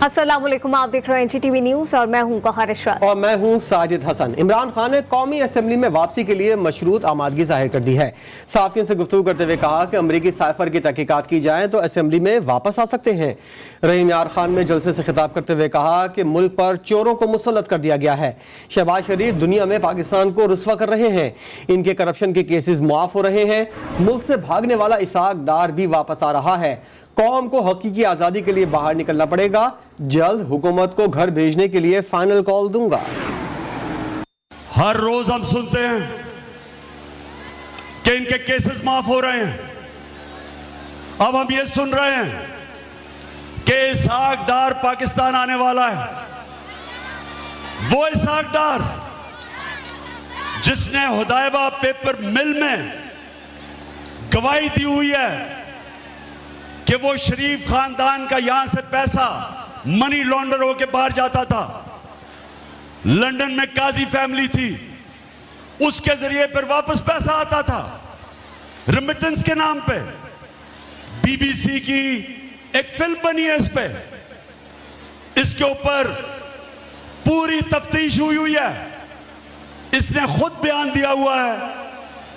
अस्सलाम वालेकुम, आप देख रहे हैं NGTV न्यूज़ और मैं हूं कहर इशरात और मैं हूं साजिद हसन। इमरान खान ने कौमी असम्बली में वापसी के लिए मशरूत आमादगी जाहिर कर दी है। सहाफ़ियों से गुफ्तगू करते हुए कहा कि अमरीकी साइफर की तहकीकात की जाए तो असम्बली में वापस आ सकते हैं। रहीम यार खान ने जलसे से खिताब करते हुए कहा कि मुल्क पर चोरों को मुसल्लत कर दिया गया है। शहबाज शरीफ दुनिया में पाकिस्तान को रुस्वा कर रहे हैं, इनके करप्शन के केसेस मुआफ हो रहे हैं। मुल्क से भागने वाला इसहाक डार भी वापस आ रहा है। कौम को हकीकी आज़ादी के लिए बाहर निकलना पड़ेगा। जल्द हुकूमत को घर भेजने के लिए फाइनल कॉल दूंगा। हर रोज हम सुनते हैं कि इनके केसेस माफ हो रहे हैं। अब हम ये सुन रहे हैं कि इसहाक डार पाकिस्तान आने वाला है। वो इसहाक डार जिसने हुदैबा पेपर मिल में गवाही दी हुई है कि वो शरीफ खानदान का यहां से पैसा मनी लॉन्डर होके बाहर जाता था। लंदन में काजी फैमिली थी, उसके जरिए फिर वापस पैसा आता था रेमिटेंस के नाम पे। BBC की एक फिल्म बनी है इस पे, इसके ऊपर पूरी तफ्तीश हुई है। इसने खुद बयान दिया हुआ है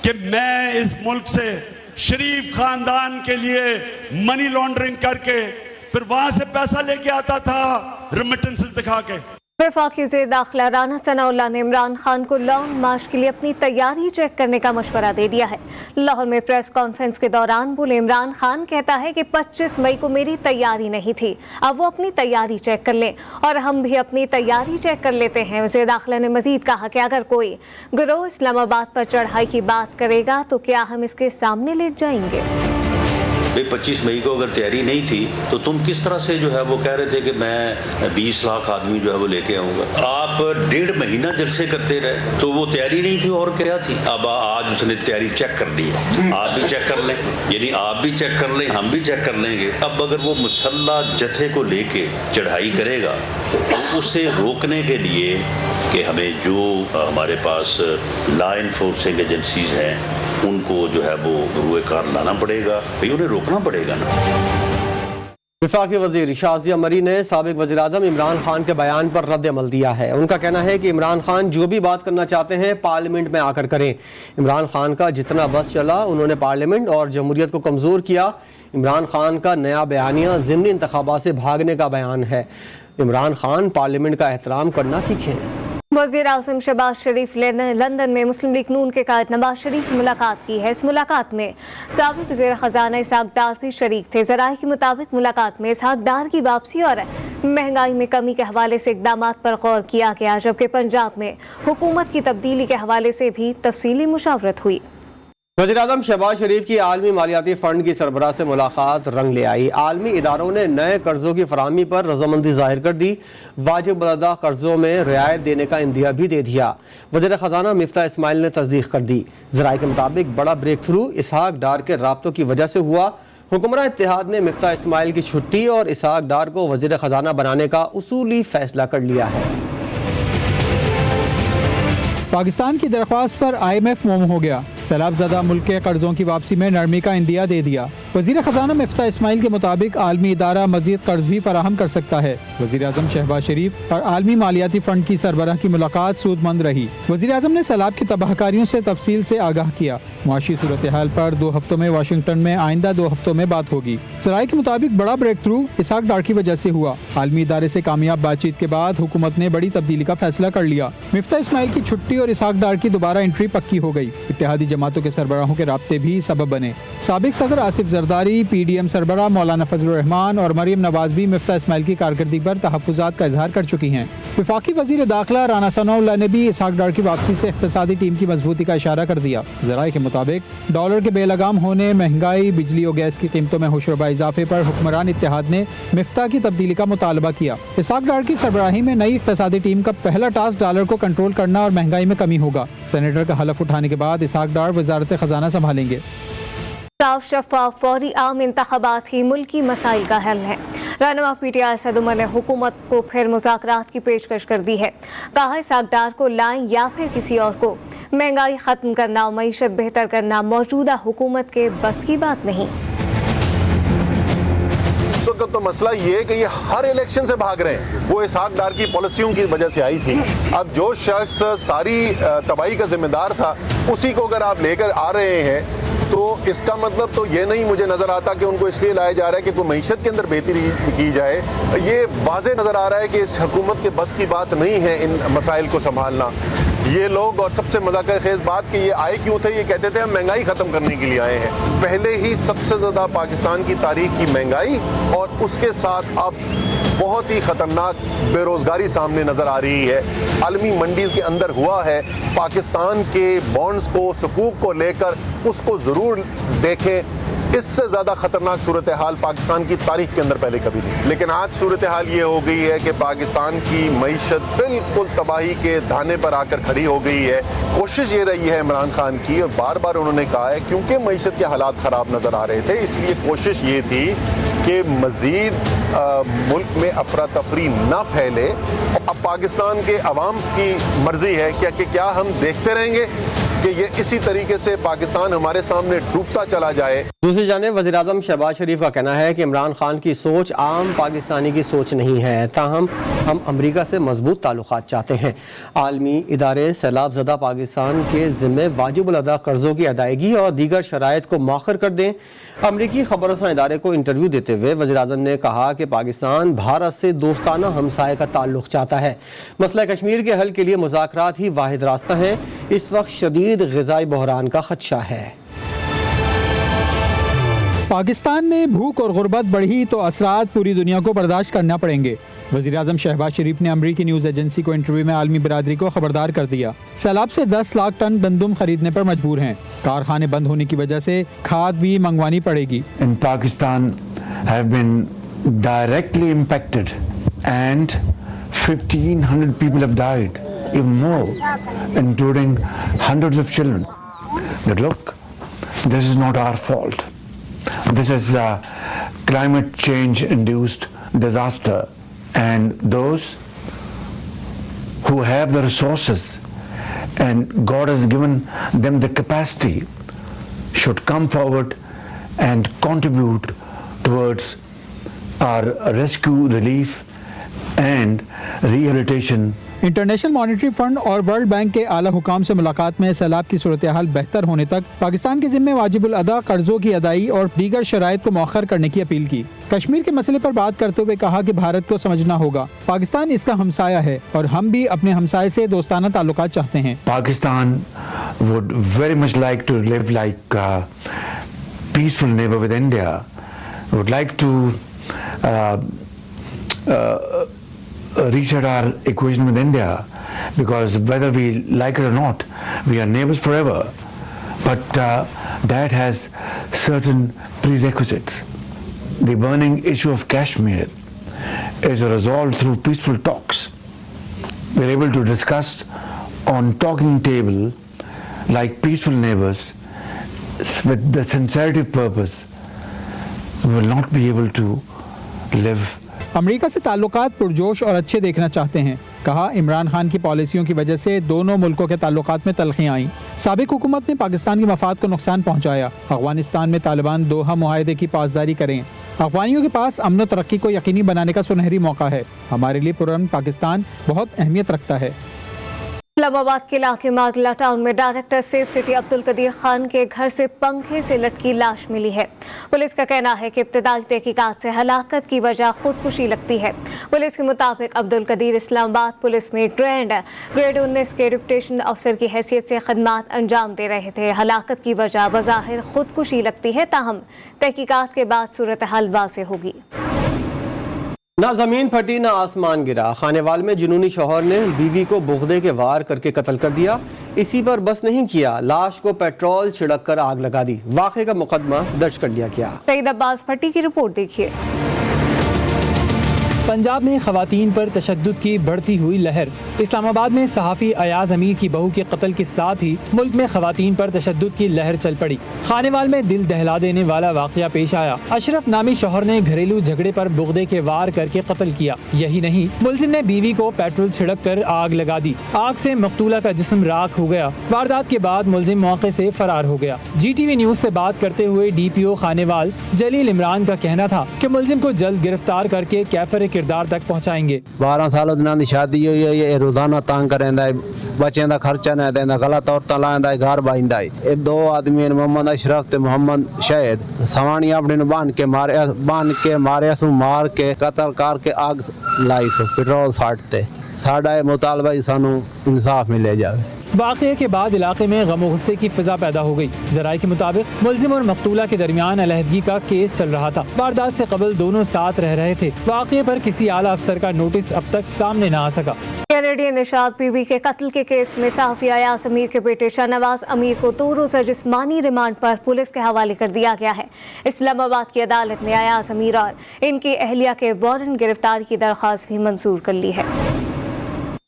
कि मैं इस मुल्क से शरीफ खानदान के लिए मनी लॉन्ड्रिंग करके फिर वहां से पैसा लेके आता था रेमिटेंसेस दिखा के। वफाकी वज़ीर दाखिला राना सनाउल्लाह ने इमरान खान को लॉन्ग मार्च के लिए अपनी तैयारी चेक करने का मशवरा दे दिया है। लाहौर में प्रेस कॉन्फ्रेंस के दौरान बोले इमरान खान कहता है कि 25 मई को मेरी तैयारी नहीं थी, अब वो अपनी तैयारी चेक कर लें और हम भी अपनी तैयारी चेक कर लेते हैं। वज़ीर दाखिला ने मजीद कहा कि अगर कोई गिरोह इस्लामाबाद पर चढ़ाई की बात करेगा तो क्या हम इसके सामने लेट जाएंगे। 25 मई को अगर तैयारी नहीं थी तो तुम किस तरह से जो है वो कह रहे थे कि मैं 20 लाख आदमी जो है वो लेके आऊंगा। आप 1.5 महीना जलसे करते रहे तो वो तैयारी नहीं थी और क्या थी। अब आज उसने तैयारी चेक कर ली है, आप भी चेक कर लें, यानी आप भी चेक कर लें, हम भी चेक कर लेंगे। अब अगर वो मुसल्लह जत्थे को लेके चढ़ाई करेगा तो उसे रोकने के लिए कि हमें जो हमारे पास लॉ इन्फोर्सिंग एजेंसीज हैं उनको जो है वो रुए कार लाना पड़ेगा, भाई उन्हें रोकना पड़ेगा ना। वफाकी वज़ीर शाज़िया मरी ने साबिक वज़ीर आज़म इमरान खान के बयान पर रद्द अमल दिया है। उनका कहना है कि इमरान खान जो भी बात करना चाहते हैं पार्लियामेंट में आकर करें। इमरान खान का जितना बस चला उन्होंने पार्लियामेंट और जमहूरियत को कमज़ोर किया। इमरान खान का नया बयानिया ज़िमनी इंतखाबात से भागने का बयान है। इमरान खान पार्लियामेंट का एहतराम करना सीखें। वज़ीर आज़म शहबाज शरीफ ने लंदन में मुस्लिम लीग नून के कायद नवाज शरीफ से मुलाकात की है। इस मुलाकात में साबिक वज़ीर ख़ज़ाना इसहाक डार भी शरीक थे। ज़राए के मुताबिक मुलाकात में इसहाक डार की वापसी और महंगाई में कमी के हवाले से इक़दामात पर गौर किया गया, जबकि पंजाब में हुकूमत की तब्दीली के हवाले से भी तफसीली मुशावरत हुई। वज़ीर आज़म शहबाज शरीफ की आलमी मालियाती फ़ंड की सरबराह से मुलाकात रंग ले आई। आलमी इदारों ने नए कर्ज़ों की फराहमी पर रज़ामंदी ज़ाहिर कर दी। वाजिब अलअदा कर्ज़ों में रियायत देने का इंदिया भी दे दिया। वज़ीर ख़ज़ाना मिफ्ता इस्माइल ने तस्दीक कर दी। ज़राए के मुताबिक बड़ा ब्रेक थ्रू इसहाक डार के राब्तों की वजह से हुआ। हुक्मरान इत्तेहाद ने मिफ्ता इस्माइल की छुट्टी और इसहाक डार को वज़ीर ख़ज़ाना बनाने का उसूली फ़ैसला कर लिया है। पाकिस्तान की दरख्वास्त पर IMF मोम हो गया। सैलाब ज़दा मुल्क के कर्ज़ों की वापसी में नरमी का इंदिया दे दिया। वज़ीर ख़ज़ाना मिफ्ता इस्माइल के मुताबिक आलमी इदारा मज़ीद कर्ज भी फराहम कर सकता है। वज़ीर आज़म शहबाज शरीफ और आलमी मालियाती फ़ंड की सरबराह की मुलाकात सूदमंद रही। वज़ीर आज़म ने सैलाब की तबाहकारियों से तफसील से आगाह किया। मुआशी सूरत हाल पर 2 हफ्तों में वाशिंगटन में आइंदा 2 हफ्तों में बात होगी। ज़राए के मुताबिक बड़ा ब्रेक थ्रू इसहाक डार की वजह से हुआ। आलमी इदारे से कामयाब बातचीत के बाद हुकूमत ने बड़ी तब्दीली का फैसला कर लिया। मिफ्ता इस्माइल की छुट्टी और इसहाक डार की दोबारा एंट्री पक्की हो गई। इत्तेहादी जमातों के सरबराहों के राब्ते भी सबब बने। साबिक सदर आसिफ जरदारी, PDM सरबराह मौलाना फजलुर रहमान और मरियम नवाज भी मिफ्ता इस्माइल की कारकर्दगी पर तहफ़्फ़ुज़ात का इजहार कर चुकी हैं। वफाकी वज़ीर दाखिला राना सनाउल्लाह ने भी इसहाक डार की वापसी से इक़्तिसादी टीम की मजबूती का इशारा कर दिया। ज़राए के मुताबिक डॉलर के बेलगाम होने, महंगाई, बिजली और गैस की कीमतों में होशरुबा इजाफे पर हुक्मरान इत्तेहाद ने मिफ्ता की तब्दीली का मुतालबा किया। इसहाक डार की सरबराही में नई इक़्तिसादी टीम का पहला टास्क डॉलर को कंट्रोल करना और महंगाई में कमी होगा। सेनेटर का हलफ उठाने के बाद इसहाक डार वज़ारत ख़ज़ाना संभालेंगे। साफ शफाफ फौरी आम इंतखाबात ही मुल्की मसाइल का हल है। रहनुमा PTI असद उमर ने हुकूमत को फिर मुज़ाकरात की पेशकश कर दी है। कहा इसहाक डार को लाएं या फिर किसी और को। महंगाई ख़त्म करना और मईशत बेहतर करना मौजूदा हुकूमत के बस की बात नहीं। इस वक्त تو مسئلہ یہ ہے کہ یہ ہر الیکشن سے بھاگ رہے ہیں. وہ اسحاق ڈار کی پالیسیوں کی وجہ سے آئی تھی. اب جو شخص ساری تباہی کا ذمہ دار تھا اسی کو اگر آپ لے کر آ رہے ہیں تو اس کا مطلب تو یہ نہیں مجھے نظر آتا کہ ان کو اس لیے لایا جا رہا ہے کہ کوئی معیشت کے اندر بہتری کی جائے. یہ واضح نظر آ رہا ہے کہ اس حکومت کے بس کی بات نہیں ہے ان مسائل کو سنبھالنا. یہ لوگ, اور سب سے مذاق خیز بات کہ یہ آئے کیوں تھے, یہ کہتے تھے ہم مہنگائی ختم کرنے کے لیے آئے ہیں. پہلے ہی سب سے زیادہ پاکستان کی تاریخ کی مہنگائی اور اس کے ساتھ اب بہت ہی خطرناک بے روزگاری سامنے نظر آ رہی ہے. عالمی منڈی کے اندر ہوا ہے. پاکستان کے بانڈز کو, سکوک کو لے کر اس کو ضرور دیکھیں. اس سے زیادہ خطرناک صورتحال پاکستان کی تاریخ کے اندر پہلے کبھی نہیں. لیکن آج صورتحال یہ ہو گئی ہے کہ پاکستان کی معیشت بالکل تباہی کے دھانے پر آ کر کھڑی ہو گئی ہے. کوشش یہ رہی ہے عمران خان کی, اور بار بار انہوں نے کہا ہے کیونکہ معیشت کے حالات خراب نظر آ رہے تھے اس لیے کوشش یہ تھی کہ مزید ملک میں افراتفری نہ پھیلے. اب پاکستان کے عوام کی مرضی ہے کہ کیا ہم دیکھتے رہیں گے کہ یہ اسی طریقے سے پاکستان ہمارے سامنے ڈوبتا چلا جائے. دوسری جانب وزیر اعظم شہباز شریف کا کہنا ہے کہ عمران خان کی سوچ عام پاکستانی کی سوچ نہیں ہے, تاہم ہم امریکہ سے مضبوط تعلقات چاہتے ہیں. عالمی ادارے سیلاب زدہ پاکستان کے ذمے واجب الادا قرضوں کی ادائیگی اور دیگر شرائط کو مؤخر کر دیں. امریکی خبر رساں ادارے کو انٹرویو دیتے ہوئے وزیر اعظم نے کہا کہ پاکستان بھارت سے دوستانہ ہمسائے کا تعلق چاہتا ہے. مسئلہ کشمیر کے حل کے لیے مذاکرات ہی واحد راستہ ہیں. اس وقت شدید غذائی بحران کا خدشہ ہے. پاکستان میں بھوک اور غربت بڑھی تو اثرات پوری دنیا کو برداشت کرنا پڑیں گے. وزیر اعظم شہباز شریف نے امریکی نیوز ایجنسی کو انٹرویو میں عالمی برادری کو خبردار کر دیا. سیلاب سے 10 لاکھ ٹن گندم خریدنے پر مجبور ہیں. کارخانے بند ہونے کی وجہ سے کھاد بھی منگوانی پڑے گی. In Pakistan have been directly impacted and 1,500 people have died, even more, including hundreds of children. But look, this is not our fault. This is a climate change induced disaster, and those who have the resources and God has given them the capacity should come forward and contribute towards our rescue, relief and rehabilitation. International monetary fund اور world bank کے اعلیٰ حکام سے ملاقات میں سیلاب کی صورتحال بہتر ہونے تک پاکستان کے ذمے واجب الادا قرضوں کی ادائی اور دیگر شرائط کو مؤخر کرنے کی اپیل کی. کشمیر کے مسئلے پر بات کرتے ہوئے کہا کہ بھارت کو سمجھنا ہوگا پاکستان اس کا ہمسایہ ہے اور ہم بھی اپنے ہمسائے سے دوستانہ تعلقات چاہتے ہیں. Pakistan would very much like to live like a peaceful neighbor with India. Would like to reset our equation with India, because whether we like it or not, we are neighbors forever. But that has certain prerequisites. The burning issue of Kashmir is resolved through peaceful talks. We are able to discuss on talking table like peaceful neighbors with the sincerity of purpose. We will not be able to live. امریکہ سے تعلقات پرجوش اور اچھے دیکھنا چاہتے ہیں. کہا عمران خان کی پالیسیوں کی وجہ سے دونوں ملکوں کے تعلقات میں تلخیاں آئیں. سابق حکومت نے پاکستان کے مفاد کو نقصان پہنچایا. افغانستان میں طالبان دوحہ معاہدے کی پاسداری کریں. افغانیوں کے پاس امن و ترقی کو یقینی بنانے کا سنہری موقع ہے. ہمارے لیے پرامن پاکستان بہت اہمیت رکھتا ہے. اسلام آباد کے علاقے ماگلا ٹاؤن میں director safe city Abdul Qadeer Khan کے گھر سے پنکھے سے لٹکی لاش ملی ہے. پولیس کا کہنا ہے کہ ابتدائی تحقیقات سے ہلاکت کی وجہ خودکشی لگتی ہے. پولیس کے مطابق عبدالقدیر اسلام آباد پولیس میں گریڈ 19 کے ڈپٹیشن افسر کی حیثیت سے خدمات انجام دے رہے تھے. ہلاکت کی وجہ بظاہر خودکشی لگتی ہے, تاہم تحقیقات کے بعد صورتحال واضح ہوگی. نہ زمین پھٹی نہ آسمان گرا. خانیوال میں جنونی شوہر نے بیوی کو بغدے کے وار کر کے قتل کر دیا. اسی پر بس نہیں کیا, لاش کو پیٹرول چھڑک کر آگ لگا دی. واقعے کا مقدمہ درج کر لیا گیا. سعید عباس بھٹی کی رپورٹ دیکھیے. पंजाब में खवातीन पर तशद्दुद की बढ़ती हुई लहर। इस्लामाबाद में सहाफ़ी अयाज अमीर की बहू के कत्ल के साथ ही मुल्क में खवातीन पर तशद्दुद की लहर चल पड़ी। खानेवाल में दिल दहला देने वाला वाक़या पेश आया। अशरफ नामी शौहर ने घरेलू झगड़े पर बुग़्दे के वार करके कत्ल किया। यही नहीं, मुलजिम ने बीवी को पेट्रोल छिड़क कर आग लगा दी। आग से मकतूला का जिस्म राख हो गया। वारदात के बाद मुलजिम मौके से फरार हो गया। GTV न्यूज़ से बात करते हुए DPO खानेवाल जलील इमरान का कहना था कि मुलजिम को जल्द गिरफ्तार करके कैफर किरदार तक पहुँचाएंगे। 12 साल दी शादी हुई है, ये रोजाना तंग करेंदा है, बच्चों का खर्चा नहीं देंदा, गलत औरतां लांदा है, घर बाइंदा है। ये 2 आदमी मोहम्मद अशरफ ते मोहम्मद शहीद सवानी अपने नु बांध के मारे सु मार के कत्ल करके आग लाई सु पेट्रोल साटते। साडा मुतालबा सानू इंसाफ मिले जाए। वाक़ये के बाद इलाके में गम गुस्से की फिजा पैदा हो गई। ज़राए के मुताबिक मुलजिम और मकतूला के दरमियान अलहदगी का केस चल रहा था। वारदात से कबल दोनों साथ रह रहे थे। वाक़ये पर किसी आला अफसर का नोटिस अब तक सामने न आ सका। कैनेडियन निशात बीवी के कत्ल के केस में सहाफ़ी अयाज अमीर के बेटे शाहनवाज अमीर को 2 रोज़ा जिस्मानी रिमांड पर पुलिस के हवाले कर दिया गया है। इस्लामाबाद की अदालत ने अयाज अमीर और इनकी अहलिया के वारंट गिरफ्तारी की दरख्वास्त भी मंजूर कर ली है।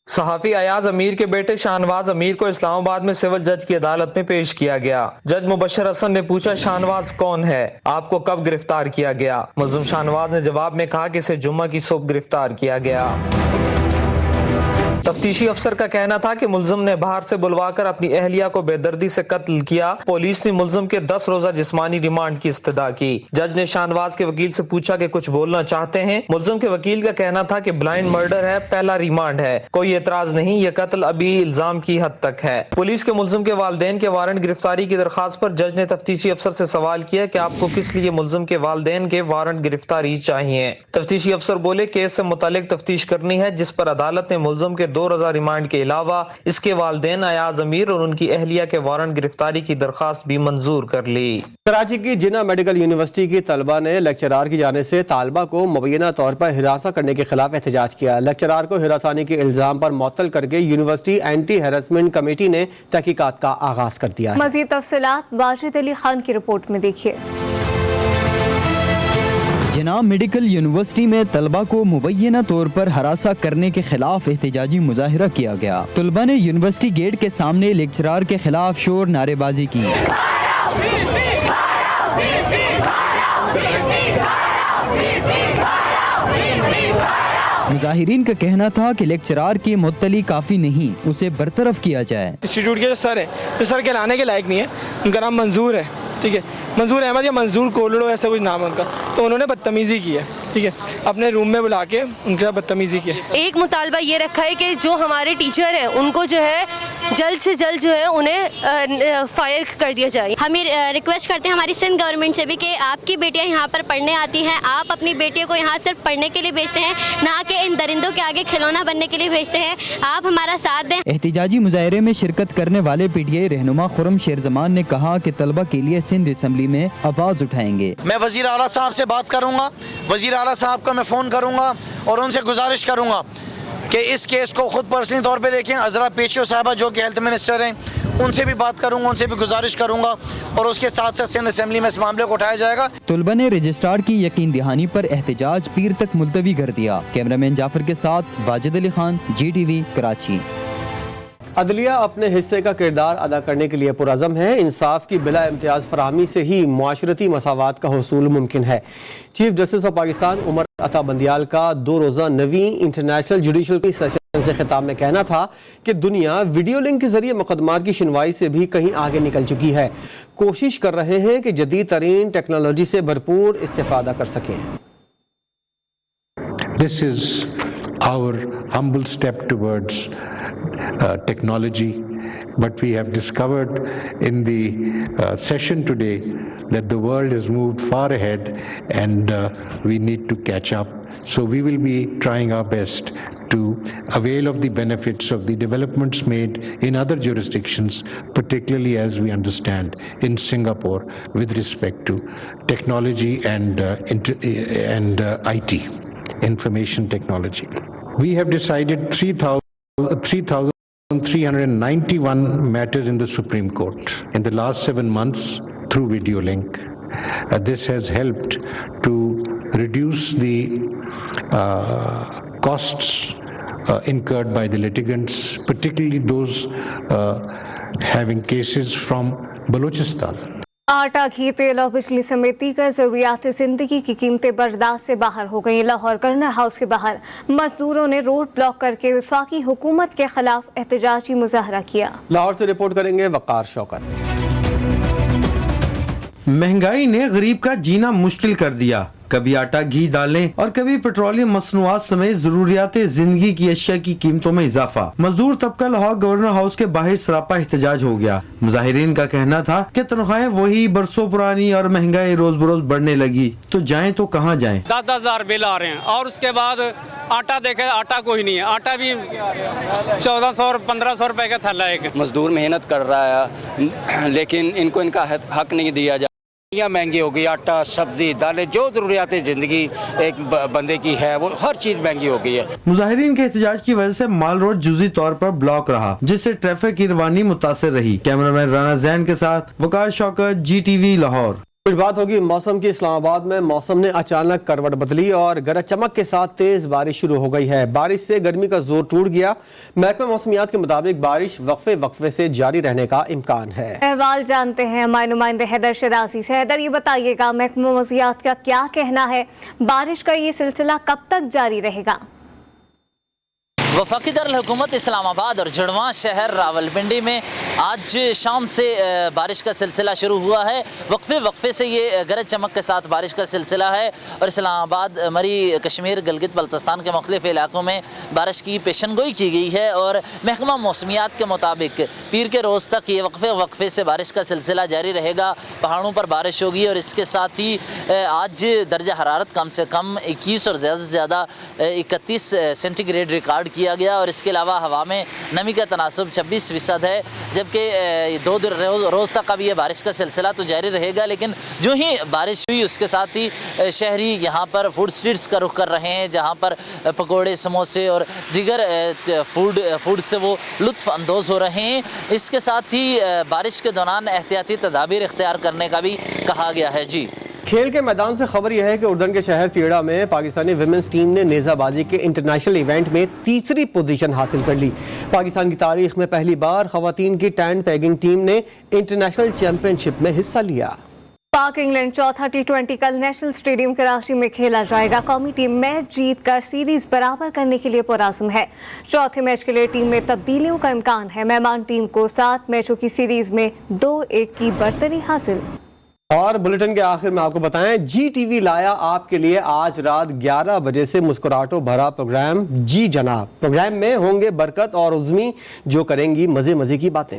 सहाफ़ी अयाज अमीर के बेटे शाहनवाज अमीर को इस्लामाबाद में सिविल जज की अदालत में पेश किया गया। जज मुबशर हसन ने पूछा, शाहनवाज कौन है, आपको कब गिरफ्तार किया गया? मुलजिम शाहनवाज ने जवाब में कहा कि इसे जुम्मा की सुबह गिरफ्तार किया गया। तफ्तीशी अफसर का कहना था कि मुलजिम ने बाहर से बुलवाकर अपनी अहलिया को बेदर्दी से कत्ल किया। पुलिस ने मुलजिम के 10 रोजा जिस्मानी रिमांड की इस्तदा की। जज ने शाहनवाज के वकील से पूछा कि कुछ बोलना चाहते हैं। मुलजिम के वकील का कहना था कि ब्लाइंड मर्डर है, पहला रिमांड है, कोई एतराज नहीं, ये कत्ल अभी इल्जाम की हद तक है। पुलिस के मुलजिम के वालिदैन के वारंट गिरफ्तारी की दरखास्त पर जज ने तफ्तीशी अफसर से सवाल किया कि आपको किस लिए मुलजिम के वालिदैन के वारंट गिरफ्तारी चाहिए। तफ्तीशी अफसर बोले, केस से मुतालिक तफ्तीश करनी है, जिस पर अदालत ने मुलजिम के 2 रोजा रिमांड के अलावा इसके वालिदैन अयाज अमीर और उनकी अहलिया के वारंट गिरफ्तारी की दरखास्त भी मंजूर कर ली। कराची की जिन्ना मेडिकल यूनिवर्सिटी की तलबा ने लेक्चरार की जाने से तालबा को मुबैना तौर पर हिरासा करने के खिलाफ एहतजाज किया। लेक्चरार को हिरासानी के इल्जाम पर मुअत्तल करके यूनिवर्सिटी एंटी हैरेसमेंट कमेटी ने तहकीकात का आगाज कर दिया है। मजीद तफसीलात वाजिद अली खान की रिपोर्ट में देखिए। जिन्ना मेडिकल यूनिवर्सिटी में तलबा को मुबैना तौर पर हरासा करने के खिलाफ एहतजाजी मुजाहिरा किया गया। तलबा ने यूनिवर्सिटी गेट के सामने लेक्चरार के खिलाफ शोर नारेबाजी की। मुजाहिरीन का कहना था कि लेक्चरार की मुअत्तली काफ़ी नहीं, उसे बरतरफ किया जाए। इंस्टीट्यूट के जो सर है, तो सर कहलाने के लायक नहीं है, उनका नाम मंजूर है, ठीक है, मंजूर अहमद या मंजूर कोलड़ो ऐसा कुछ नाम है उनका। तो उन्होंने बदतमीज़ी की है, ठीक है, अपने रूम में बुला के उनके साथ बदतमीज़ी की है। एक मुतालबा ये रखा है कि जो हमारे टीचर हैं उनको जो है जल्द से जल्द जो है उन्हें फायर कर दिया जाए। हम ये रिक्वेस्ट करते हैं हमारी सिंध गवर्नमेंट से भी कि आपकी बेटियां यहाँ पर पढ़ने आती हैं, आप अपनी बेटियों को यहाँ सिर्फ पढ़ने के लिए भेजते हैं, ना कि इन दरिंदों के आगे खिलौना बनने के लिए भेजते हैं। आप हमारा साथ दें। एहतिजाजी मुजाहरे में शिरकत करने वाले PTI रहनुमा खुर्रम शेरजमान ने कहा कि तलबा के लिए सिंध असम्बली में आवाज़ उठाएंगे। मैं वज़ीर आला साहब से बात करूँगा, वज़ीर आला साहब को मैं फ़ोन करूँगा और उनसे गुजारिश करूँगा कि इस केस को खुद पर्सनली तौर पे देखें। अजरा पेशियो साहबा जो कि हेल्थ मिनिस्टर हैं, उनसे भी बात करूंगा, उनसे भी गुजारिश करूंगा और उसके साथ साथ सिंध असेंबली में इस मामले को उठाया जाएगा। तलबा ने रजिस्ट्रार की यकीन दहानी पर एहतजाज पीर तक मुलतवी कर दिया। कैमरामैन जाफर के साथ वाजिद अली खान, GTV कराची। अदलिया अपने हिस्से का किरदार अदा करने के लिए पुरअज़म है। इंसाफ की बिला इम्तियाज़ फराहमी से ही मुआशरती मसावात का हुसूल मुमकिन है। Chief justice of Pakistan Umar Ata Bandial का 2 रोज़ा नवी इंटरनेशनल जुडिशल सेशन से खिताब में कहना था कि दुनिया वीडियो लिंक के जरिए मुकदमात की सुनवाई से भी कहीं आगे निकल चुकी है। कोशिश कर रहे हैं कि जदीद तरीन टेक्नोलॉजी से भरपूर इस्तेफादा कर सकें। This is our humble step towards technology, but we have discovered in the session today that the world has moved far ahead and we need to catch up. So we will be trying our best to avail of the benefits of the developments made in other jurisdictions, particularly as we understand in Singapore with respect to technology and IT, information technology. We have decided 3,391 matters in the Supreme Court in the last 7 months through video link. This has helped to reduce the costs incurred by the litigants, particularly those having cases from Balochistan. आटा, घी, तेल और बिजली समेत दीगर ज़रूरियात ज़िंदगी की कीमतें बर्दाश्त से बाहर हो गई। लाहौर गवर्नर हाउस के बाहर मजदूरों ने रोड ब्लॉक करके वफाकी हुकूमत के खिलाफ एहतजाजी मुजाहरा किया। लाहौर से रिपोर्ट करेंगे वकार शौकत। महंगाई ने गरीब का जीना मुश्किल कर दिया। कभी आटा, घी, दालें और कभी पेट्रोलियम मसनूआत समेत जरूरियात जिंदगी की अशिया की कीमतों में इजाफा। मजदूर तबका लाहौर गवर्नर हाउस के बाहर सरापा एहतजाज हो गया। मुजाहिरीन का कहना था कि तनख्वाहें वही बरसों पुरानी और महंगाई रोज बरोज बढ़ने लगी, तो जाएं तो कहाँ जाएं। 10,000 बिल आ रहे हैं और उसके बाद आटा देखे, आटा कोई नहीं है। आटा भी 1400 और 1500 रुपए का थैला है। मजदूर मेहनत कर रहा है लेकिन इनको इनका हक नहीं दिया जाता। महंगी हो गई, आटा, सब्जी, दालें, जो जरूरियात जिंदगी एक बंदे की है वो हर चीज महंगी हो गई है। मुजाहिरीन के एहतजाज की वजह से माल रोड जुज़ी तौर पर ब्लॉक रहा, जिससे ट्रैफिक की रवानी मुतासिर रही। कैमरामैन राना जैन के साथ वकार शौकत, GTV लाहौर। कुछ बात होगी मौसम की। इस्लामाबाद में मौसम ने अचानक करवट बदली और गरज चमक के साथ तेज बारिश शुरू हो गई है। बारिश से गर्मी का जोर टूट गया। महकमा मौसमियात के मुताबिक बारिश वक्फे से जारी रहने का इम्कान है। अहवाल जानते हैं हमारे नुमाइंदे हैदर शराजी से। हैदर, ये बताइएगा महकमा मौसमियात का क्या कहना है, बारिश का ये सिलसिला कब तक जारी रहेगा? वफाकी दारुल-हुकूमत इस्लामाबाद और जुड़वां शहर रावलपिंडी में आज शाम से बारिश का सिलसिला शुरू हुआ है। वक्फे से ये गरज चमक के साथ बारिश का सिलसिला है और इस्लामाबाद, मरी, कश्मीर, गिलगित बल्तिस्तान के मुख्तलिफ इलाकों में बारिश की पेशनगोई की गई है। और महकमा मौसमियात के मुताबिक पीर के रोज़ तक ये वक्फे से बारिश का सिलसिला जारी रहेगा। पहाड़ों पर बारिश होगी और इसके साथ ही आज दर्जा हरारत कम से कम 21 और ज़्यादा से ज़्यादा 31 सेंटीग्रेड रिकॉर्ड किया गया। और इसके अलावा हवा में नमी का तनासब 26% है, जबकि 2 रोज़ तक अब ये बारिश का सिलसिला तो जारी रहेगा। लेकिन जो ही बारिश हुई उसके साथ ही शहरी यहाँ पर फूड स्ट्रीट्स का रुख कर रहे हैं, जहाँ पर पकोड़े, समोसे और दीगर फूड से वो लुत्फ़ अंदोज़ हो रहे हैं। इसके साथ ही बारिश के दौरान एहतियाती तदाबीर इख्तियार करने का भी कहा गया है। जी, खेल के मैदान से खबर यह है कि उर्दन के शहर पीड़ा में पाकिस्तानी विमेंस टीम ने नेज़ाबाजी के इंटरनेशनल इवेंट में तीसरी पोजीशन हासिल कर ली। पाकिस्तान की तारीख में पहली बार खवातीन की टैन पैगिंग टीम ने इंटरनेशनल चैंपियनशिप में हिस्सा लिया। पाक इंग्लैंड चौथा T20 कल नेशनल स्टेडियम कराची में खेला जाएगा। कौमी टीम मैच जीत कर सीरीज बराबर करने के लिए पुरआज़म है। चौथे मैच के लिए टीम में तब्दीलियों का इम्कान है। मेहमान टीम को 7 मैचों की सीरीज में 2-1 की बरतरी हासिल। और बुलेटिन के आखिर में आपको बताएं, GTV लाया आपके लिए आज रात 11 बजे से मुस्कुराहटों भरा प्रोग्राम जी जनाब। प्रोग्राम में होंगे बरकत और उज़मी जो करेंगी मजे की बातें।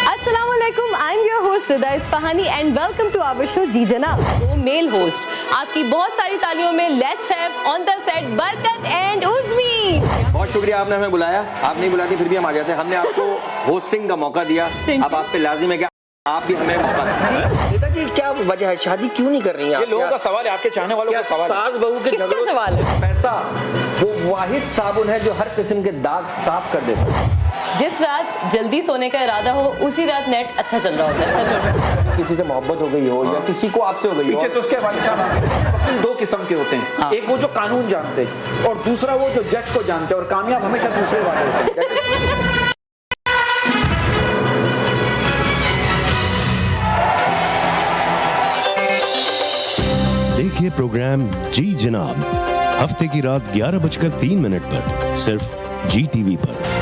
Assalamualaikum, I'm your host Rida Isfahani and welcome to our show जी जनाब। 2 मेल होस्ट आपकी बहुत सारी तालियों में let's have on the set बरकत एंड उज़मी। बहुत शुक्रिया, आपने हमें बुलाया। आप नहीं बुलाती फिर भी हम आ जाते। हमने आपको होस्टिंग का मौका दिया, अब आप पे लाजिम है कि आप भी हमें मौका दें। रीता जी, क्या वजह है, शादी क्यों नहीं कर रही हैं? ये लोगों का सवाल है, आपके चाहने वालों का सवाल है। सास बहू के झगड़ों सवाल है? पैसा वो वाहिद साबुन है जो हर किस्म के दाग साफ कर देता है। जिस रात जल्दी सोने का इरादा हो उसी रात नेट अच्छा चल रहा होता है। सच हो, किसी से मोहब्बत हो गई हो या किसी को आपसे हो गई हो, पीछे से उसके वालिद साहब 2 किस्म के होते हैं। एक वो जो कानून जानते हैं और दूसरा वो जो जज को जानते हैं, और कामयाब हमेशा दूसरे वाले होते हैं। देखिए प्रोग्राम जी जनाब हफ्ते की रात 11:03 पर सिर्फ GTV पर।